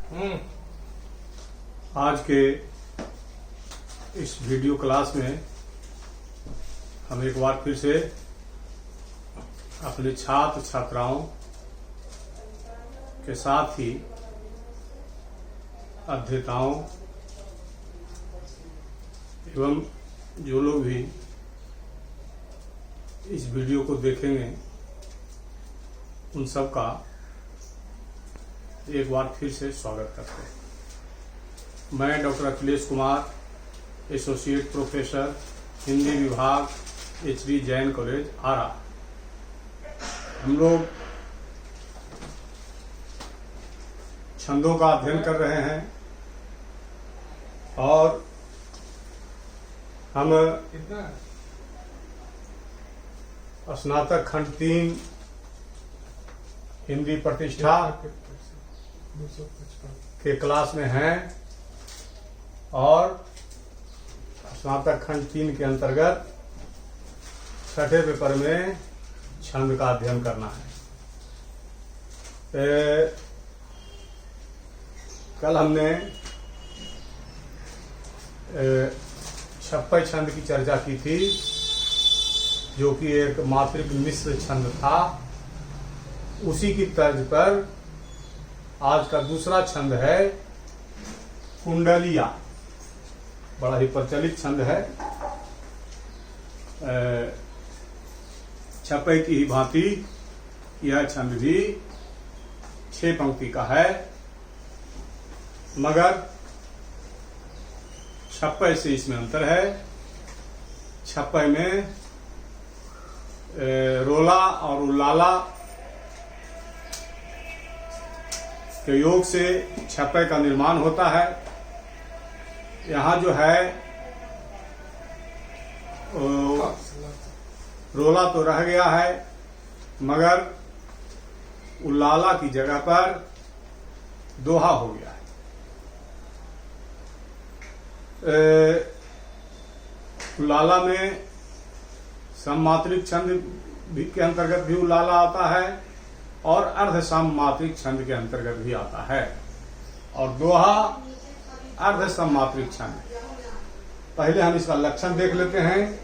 आज के इस वीडियो क्लास में हम एक बार फिर से अपने छात्र छात्राओं के साथ ही अध्येताओं एवं जो लोग भी इस वीडियो को देखेंगे उन सब का एक बार फिर से स्वागत करते हैं। मैं doctor Akhilesh Kumar, associate professor, Hindi विभाग, एचडी जैन कॉलेज आरा। हम लोग छंदों का अध्ययन कर रहे हैं और हम स्नातक खंड 3 हिंदी प्रतिष्ठा के क्लास में हैं और स्नातक खंड 3 के अंतर्गत छठे पेपर में छंद का अध्ययन करना है। कल हमने छप्पय छंद की चर्चा की थी, जो कि एक मात्रिक मिश्र छंद था। उसी की तर्ज पर आज का दूसरा छंद है कुंडलिया। बड़ा ही प्रचलित छंद है। छप्पय की ही भांति यह छंद भी 6 पंक्ति का है, मगर छप्पय से इसमें अंतर है। छप्पय में रोला और उल्लाला के योग से छप्पय का निर्माण होता है। यहाँ जो है रोला तो रह गया है, मगर उल्लाला की जगह पर दोहा हो गया है। उल्लाला में सममात्रिक छंद के अंतर्गत भी उल्लाला आता है और अर्ध सममात्रिक छंद के अंतर्गत भी आता है, और दोहा अर्ध सममात्रिक छंद। पहले हम इसका लक्षण देख लेते हैं।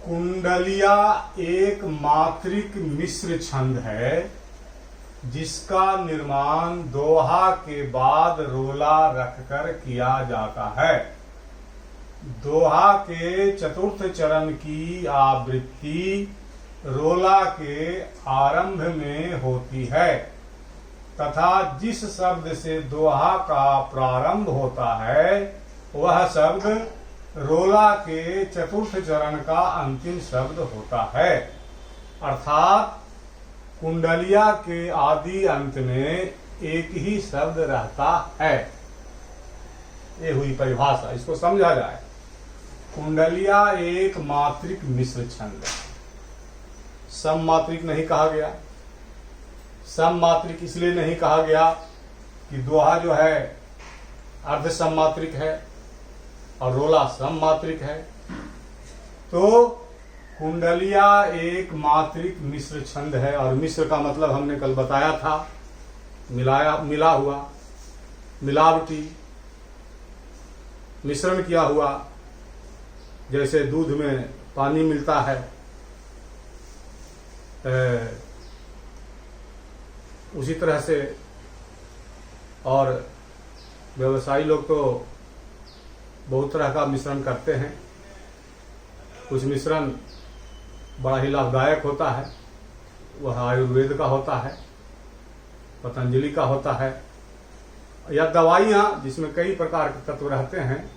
कुंडलिया एक मात्रिक मिश्र छंद है जिसका निर्माण दोहा के बाद रोला रखकर किया जाता है। दोहा के चतुर्थ चरण की आवृत्ति रोला के आरंभ में होती है तथा जिस शब्द से दोहा का प्रारंभ होता है वह शब्द रोला के चतुर्थ चरण का अंतिम शब्द होता है। अर्थात कुंडलिया के आदि अंत में एक ही शब्द रहता है। ये हुई परिभाषा, इसको समझा जाए। कुंडलिया एक मात्रिक मिश्र छंद है। सममात्रिक नहीं कहा गया। सममात्रिक इसलिए नहीं कहा गया कि दोहा जो है अर्ध सममात्रिक है और रोला सममात्रिक है। तो कुंडलिया एक मात्रिक मिश्र छंद है, और मिश्र का मतलब हमने कल बताया था, मिला हुआ, मिलावटी, मिश्रण किया हुआ। जैसे दूध में पानी मिलता है, उसी तरह से। और व्यवसायी लोग तो बहुत तरह का मिश्रण करते हैं। कुछ मिश्रण बड़ा ही लाभदायक होता है, वह आयुर्वेद का होता है, पतंजलि का होता है, या दवाइयाँ जिसमें कई प्रकार के तत्व रहते हैं,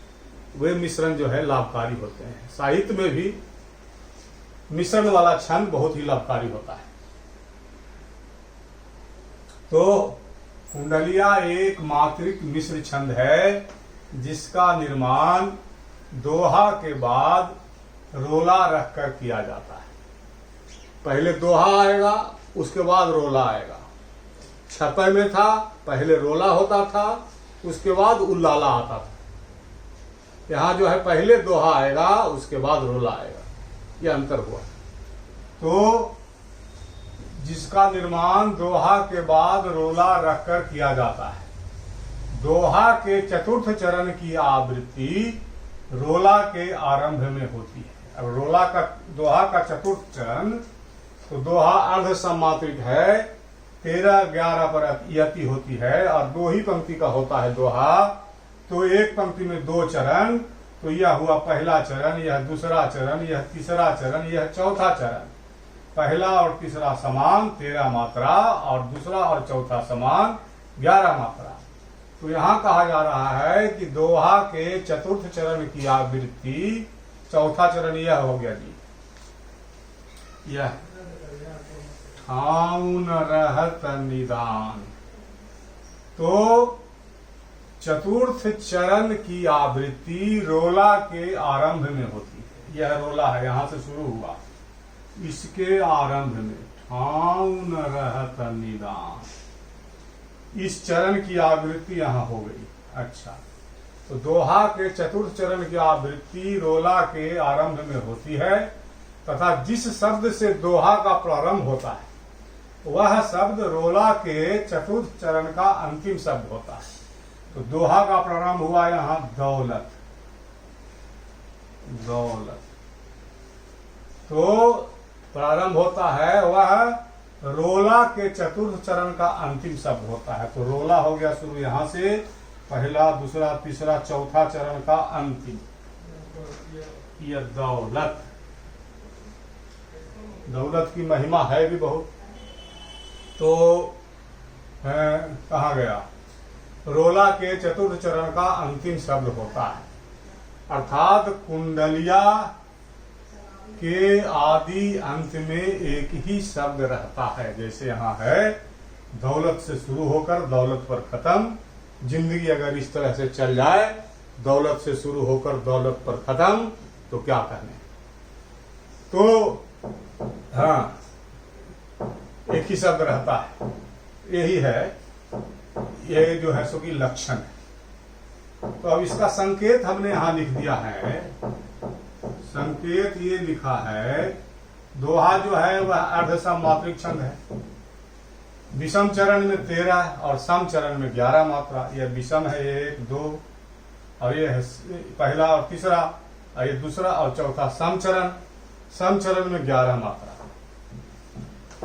वे मिश्रण जो है लाभकारी होते हैं। साहित्य में भी मिश्रण वाला छंद बहुत ही लाभकारी होता है। तो कुंडलिया एक मात्रिक मिश्र छंद है जिसका निर्माण दोहा के बाद रोला रखकर किया जाता है। पहले दोहा आएगा, उसके बाद रोला आएगा। छप्पय में था, पहले रोला होता था, उसके बाद उल्लाला आता था। यहाँ जो है पहले दोहा आएगा, उसके बाद रोला आएगा। यह अंतर हुआ। तो जिसका निर्माण दोहा के बाद रोला रखकर किया जाता है। दोहा के चतुर्थ चरण की आवृत्ति रोला के आरंभ में होती है। अब दोहा का चतुर्थ चरण, तो दोहा अर्ध सम्मात्रिक है, 13-11 पर यति होती है और 2 ही पंक्ति का होता है दोहा। तो एक पंक्ति में 2 चरण, तो यह हुआ पहला चरण, यह दूसरा चरण, यह तीसरा चरण, यह चौथा चरण। पहला और तीसरा समान 13 मात्रा और दूसरा और चौथा समान 11 मात्रा। तो यहाँ कहा जा रहा है कि दोहा के चतुर्थ चरण की आवृत्ति, चौथा चरण यह हो गया जी, यह ठाउन रहत निदान। तो चतुर्थ चरण की आवृत्ति रोला के आरंभ में होती है। यह रोला है, यहां से शुरू हुआ, इसके आरंभ में ठाउन रहत निदान, इस चरण की आवृत्ति यहां हो गई। अच्छा, तो दोहा के चतुर्थ चरण की आवृत्ति रोला के आरंभ में होती है तथा जिस शब्द से दोहा का प्रारंभ होता है वह शब्द रोला के चतुर्थ चरण का अंतिम शब्द होता है। तो दोहा का प्रारंभ हुआ यहां दौलत, दौलत, तो प्रारंभ होता है वह रोला के चतुर्थ चरण का अंतिम शब्द होता है। तो रोला हो गया शुरू यहां से, पहला, दूसरा, तीसरा, चौथा चरण का अंतिम, यह दौलत। दौलत की महिमा है भी बहुत। तो कहा गया रोला के चतुर्थ चरण का अंतिम शब्द होता है, अर्थात कुंडलिया के आदि अंत में एक ही शब्द रहता है। जैसे यहाँ है दौलत से शुरू होकर दौलत पर खत्म। जिंदगी अगर इस तरह से चल जाए, दौलत से शुरू होकर दौलत पर खत्म, तो क्या कहने। तो हाँ, एक ही शब्द रहता है, यही है, ये जो है सो की लक्षण है। तो अब इसका संकेत हमने यहां लिख दिया है। संकेत ये लिखा है, दोहा जो है वह अर्ध सम्मात्रिक छंद है। विषम चरण में 13 और सम चरण में 11 मात्रा। यह विषम है 1, 2, और ये है पहला और तीसरा, और ये दूसरा और चौथा सम चरण। सम चरण में 11 मात्रा।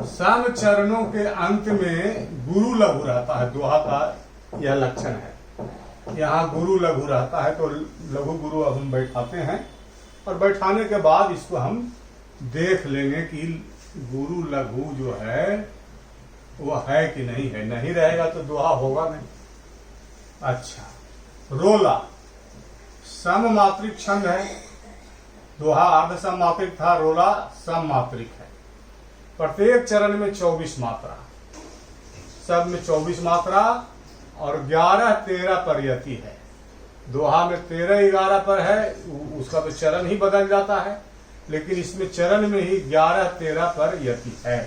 सम चरणों के अंत में गुरु लघु रहता है। दोहा का यह लक्षण है, यहाँ गुरु लघु रहता है। तो लघु गुरु अब हम बैठाते हैं और बैठाने के बाद इसको हम देख लेंगे कि गुरु लघु जो है वह है कि नहीं है। नहीं रहेगा तो दोहा होगा नहीं। अच्छा, रोला सम मात्रिक छंद है। दोहा अर्ध सम मात्रिक था, रोला सम मात्रिक है। प्रत्येक चरण में 24 मात्रा, सब में 24 मात्रा और 11-13 पर यति है। दोहा में 13-11 पर है, उसका तो चरण ही बदल जाता है, लेकिन इसमें चरण में ही 11-13 पर यति है।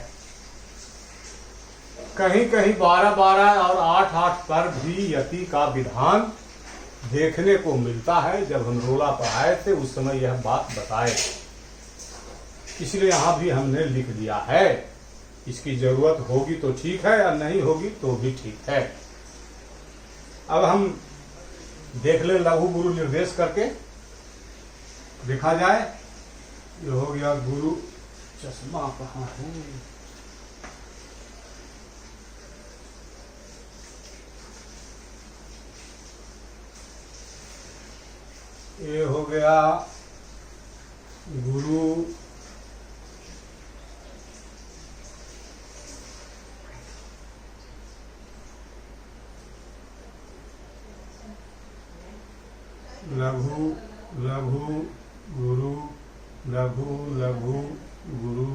कहीं कहीं 12-12 और 8-8 पर भी यति का विधान देखने को मिलता है। जब हम रोला पढ़ाए थे उस समय यह बात बताए, इसलिए यहां भी हमने लिख दिया है। इसकी जरूरत होगी तो ठीक है, और नहीं होगी तो भी ठीक है। अब हम देख ले लघु गुरु निर्देश करके देखा जाए। ये हो गया गुरु, चश्मा कहाँ है? ये हो गया गुरु, लघु लघु गुरु, लघु लघु गुरु,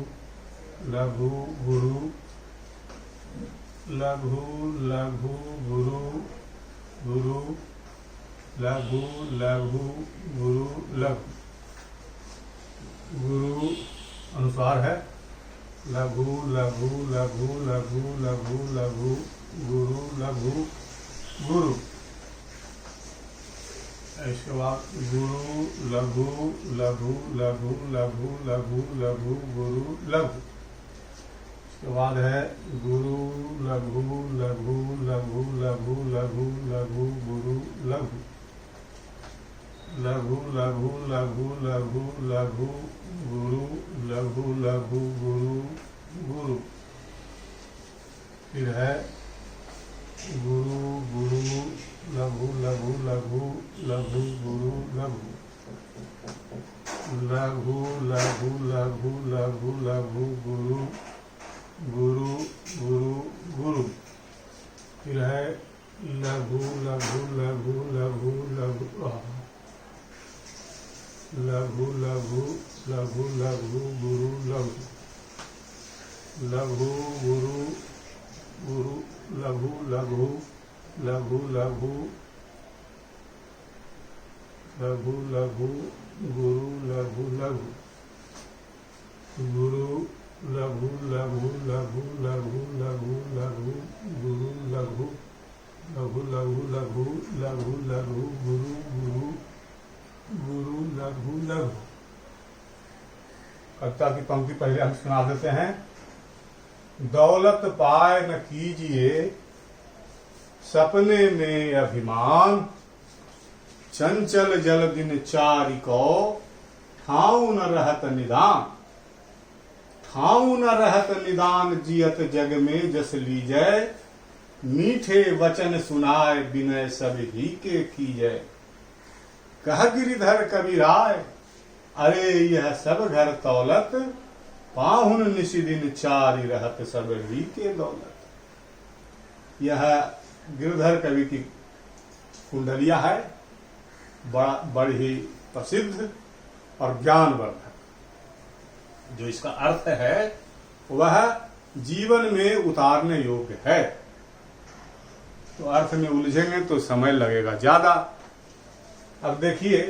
लघु गुरु, लघु लघु गुरु, गुरु लघु लघु गुरु, लघु गुरु अनुसार है। लघु लघु लघु लघु लघु लघु गुरु, लघु गुरु। इसके बाद गुरु लघु लघु लघु लघु लघु लघु गुरु, लघु। उसके बाद है गुरु लघु लघु लघु लघु लघु लघु गुरु लघु लघु लघु लघु लघु लघु गुरु लघु लघु गुरु गुरु। फिर है गुरु गुरु लघु लघु लघु लघु गुरु लघु लघु लघु लघु लघु लघु गुरु गुरु गुरु गुरु। फिर है लघु लघु लघु लघु लघु लघु लघु लघु लघु गुरु लघु लघु गुरु गुरु लघु लघु लघु लघु लघु लघु गुरु लघु लघु गुरु लघु लघु लघु लघु लघु लघु गुरु लघु लघु लघु लघु लघु लघु गुरु गुरु गुरु लघु लघु। कविता की पंक्ति पहले हम सुना देते हैं। दौलत पाए न कीजिए सपने में अभिमान, चंचल जल दिन चारि को ठाऊ न रहत निदान। ठाऊ न रहत निदान जियत जग में जस लीजय, मीठे वचन सुनाए विनय सब ही के कीजय। कह गिरिधर कबीराय अरे यह सब घर दौलत, पाहुन निशिदिन चारि रहत सब ही के दौलत। यह गिरिधर कवि की कुंडलिया है, बड़ी प्रसिद्ध और ज्ञानवर्धक। जो इसका अर्थ है वह जीवन में उतारने योग्य है। तो अर्थ में उलझेंगे तो समय लगेगा ज्यादा। अब देखिए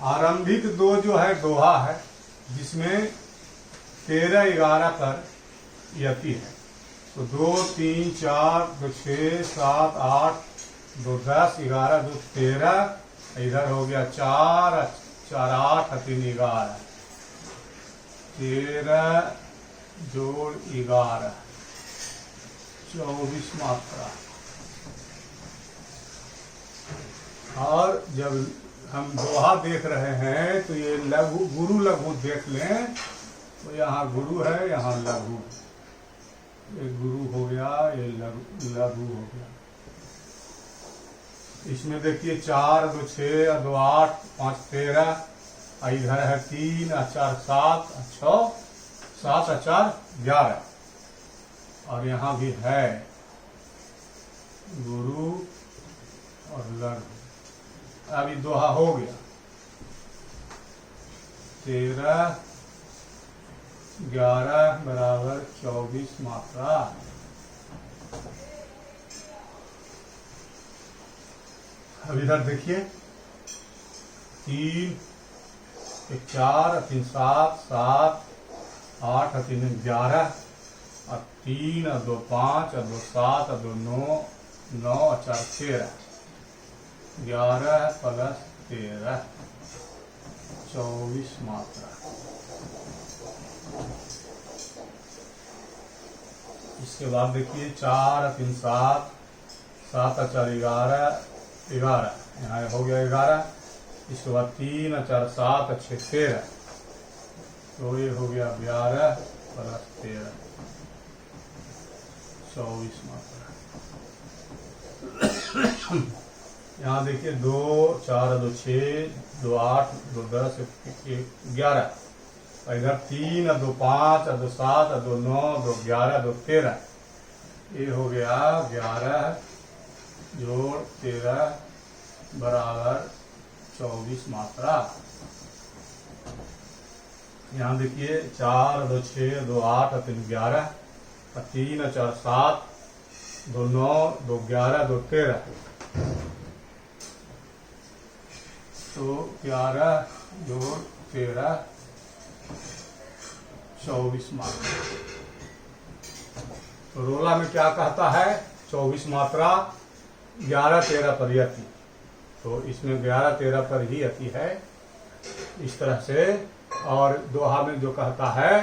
आरंभिक दो जो है दोहा है, जिसमें 13-11 पर यति है। तो 2 3 4 2 6 7 8 2 10 11 2 13, इधर हो गया 4 4 8 3 11, 13 जोड़ 11 24 मात्रा। और जब हम दोहा देख रहे हैं तो ये लघु गुरु लघु देख लें तो यहाँ गुरु है, यहाँ लघु। ये गुरु हो गया, ये लघु हो गया। इसमें देखिए 4 2 6 2 8 5 13, इधर है 3 4 7 6 7 4 11, और यहाँ भी है गुरु और लघु। अभी दोहा हो गया 13 11 बराबर 24 मात्रा। अब इधर देखिए 3 4 3 7 7 8 3 11 और 3 2 5 2 7 2 9 9 4 13, 11 प्लस 13 24 मात्रा। इसके बाद देखिए 4 3 7 7 4 11 11, यहाँ हो गया 11। इसके बाद 3 4 7 6 13, तो ये हो गया 12 प्लस 13 24 मात्रा। यहाँ देखिए 2 4 2 6 2 8 2 10 11, इधर 3 2 5 2 7 2 9 2 11 2 13, ये हो गया 11 जोड़ 13 बराबर 24 मात्रा। यहाँ देखिए 4 2 6 2 8 3 11, 3 4 7 2 9 2 11 2 13, तो 11 जोड़ 13 24 मात्रा। तो रोला में क्या कहता है? 24 मात्रा 11 13 पर यति, तो इसमें 11 13 पर ही यति है इस तरह से। और दोहा में जो कहता है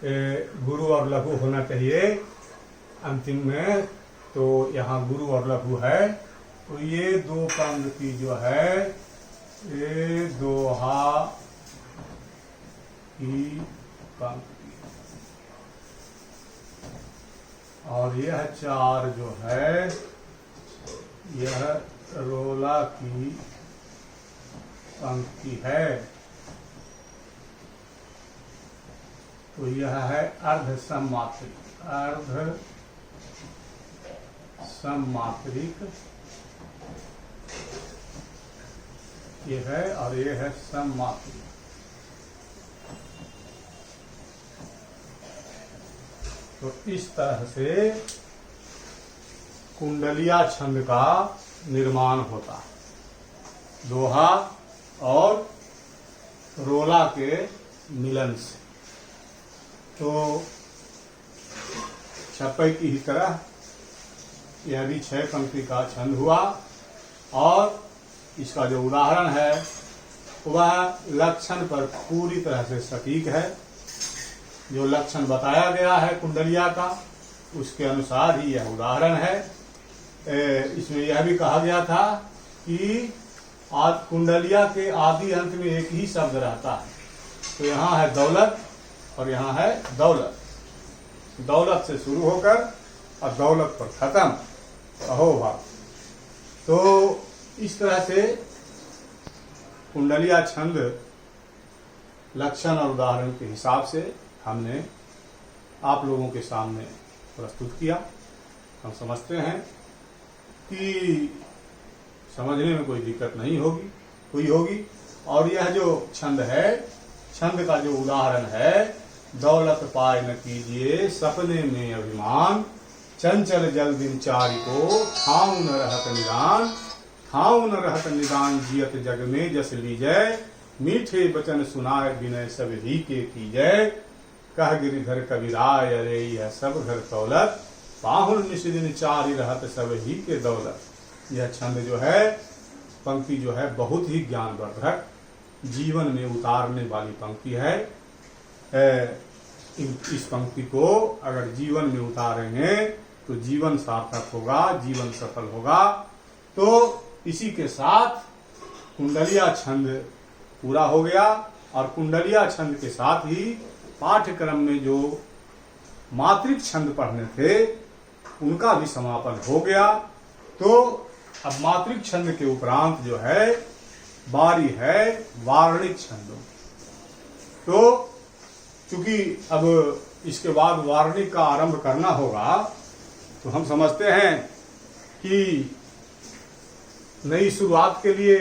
गुरु और लघु होना चाहिए अंतिम में, तो यहाँ गुरु और लघु है। तो ये दो पंक्ति जो है ये दोहा की पंक्ति, और यह चार जो है यह रोला की पंक्ति है। तो यह है अर्ध सममात्रिक, अर्ध सममात्रिक ये है, और ये है सममात्रिक। तो इस तरह से कुंडलिया छंद का निर्माण होता है दोहा और रोला के मिलन से। तो छप्पई की ही तरह यह भी 6 पंक्ति का छंद हुआ, और इसका जो उदाहरण है वह लक्षण पर पूरी तरह से सटीक है। जो लक्षण बताया गया है कुंडलिया का उसके अनुसार ही यह उदाहरण है। इसमें यह भी कहा गया था कि आज कुंडलिया के आदि अंत में एक ही शब्द रहता है। तो यहाँ है दौलत और यहाँ है दौलत, दौलत से शुरू होकर और दौलत पर खत्म अहो भाव। तो इस तरह से कुंडलिया छंद लक्षण और उदाहरण के हिसाब से हमने आप लोगों के सामने प्रस्तुत किया। हम समझते हैं कि समझने में कोई दिक्कत नहीं होगी। और यह जो छंद है, छंद का जो उदाहरण है, दौलत पाए न कीजिए सपने में अभिमान, चंचल जल दिनचारी को ठाऊ न रहत निदान, ठाऊ न रहत निदान जियत जग में जस लीजय, मीठे बचन सुनाए विनय सब ही के कीजय, कह गिरिधर कबीराय अरे यह सब घर दौलत, पाहुन निश दिन चारी रहत सब ही के दौलत। यह छंद जो है, पंक्ति जो है बहुत ही ज्ञानवर्धक, जीवन में उतारने वाली पंक्ति है। इस पंक्ति को अगर जीवन में उतारेंगे तो जीवन सार्थक होगा, जीवन सफल होगा। तो इसी के साथ कुंडलिया छंद पूरा हो गया, और कुंडलिया छंद के साथ ही पाठ्यक्रम में जो मात्रिक छंद पढ़ने थे उनका भी समापन हो गया। तो अब मात्रिक छंद के उपरांत जो है बारी है वार्णिक छंदों। तो चूंकि अब इसके बाद वार्णिक का आरंभ करना होगा, तो हम समझते हैं कि नई शुरुआत के लिए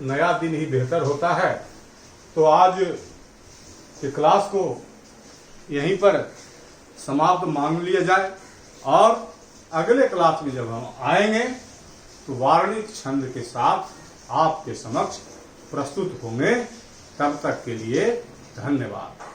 नया दिन ही बेहतर होता है। तो आज के क्लास को यहीं पर समाप्त मान लिया जाए, और अगले क्लास में जब हम आएंगे तो वार्णिक छंद के साथ आपके समक्ष प्रस्तुत होंगे। तब तक के लिए धन्यवाद।